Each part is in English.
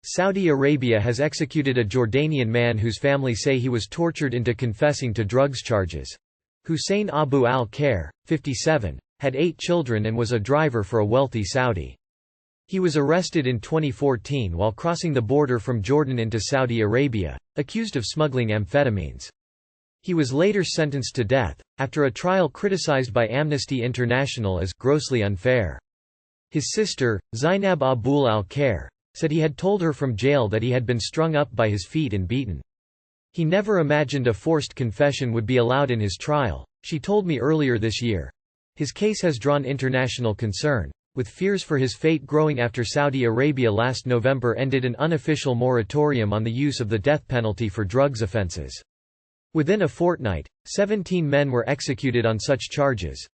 Saudi Arabia has executed a Jordanian man whose family say he was tortured into confessing to drugs charges. Hussein Abu al-Khair, 57, had 8 children and was a driver for a wealthy Saudi. He was arrested in 2014 while crossing the border from Jordan into Saudi Arabia, accused of smuggling amphetamines. He was later sentenced to death, after a trial criticized by Amnesty International as grossly unfair. His sister, Zainab Abul al-Khair, said he had told her from jail that he had been strung up by his feet and beaten. He never imagined a forced confession would be allowed in his trial, she told me earlier this year. His case has drawn international concern, with fears for his fate growing after Saudi Arabia last November ended an unofficial moratorium on the use of the death penalty for drugs offenses. Within a fortnight, 17 men were executed on such charges.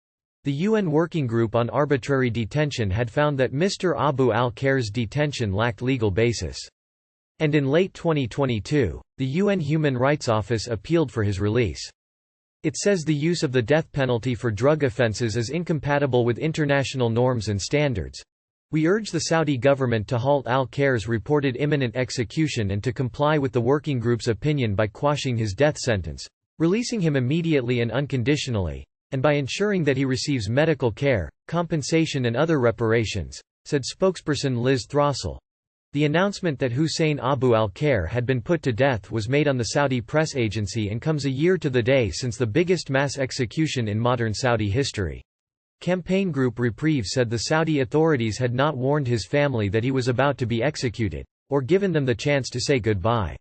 The UN Working Group on Arbitrary Detention had found that Mr. Abu al-Khair's detention lacked legal basis. And in late 2022, the UN Human Rights Office appealed for his release. It says the use of the death penalty for drug offenses is incompatible with international norms and standards. We urge the Saudi government to halt al-Khair's reported imminent execution and to comply with the working group's opinion by quashing his death sentence, releasing him immediately and unconditionally, and by ensuring that he receives medical care, compensation and other reparations, said spokesperson Liz Throssell. The announcement that Hussein Abu al-Khair had been put to death was made on the Saudi press agency and comes a year to the day since the biggest mass execution in modern Saudi history. Campaign group Reprieve said the Saudi authorities had not warned his family that he was about to be executed, or given them the chance to say goodbye.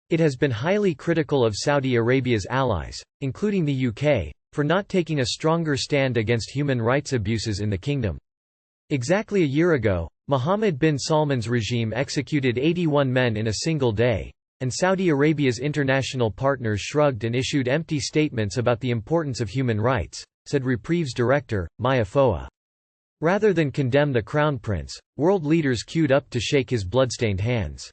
It has been highly critical of Saudi Arabia's allies, including the UK, for not taking a stronger stand against human rights abuses in the kingdom. Exactly a year ago, Mohammed bin Salman's regime executed 81 men in a single day, and Saudi Arabia's international partners shrugged and issued empty statements about the importance of human rights, said Reprieve's director, Maya Foa. Rather than condemn the crown prince, world leaders queued up to shake his bloodstained hands.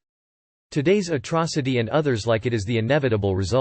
Today's atrocity and others like it is the inevitable result.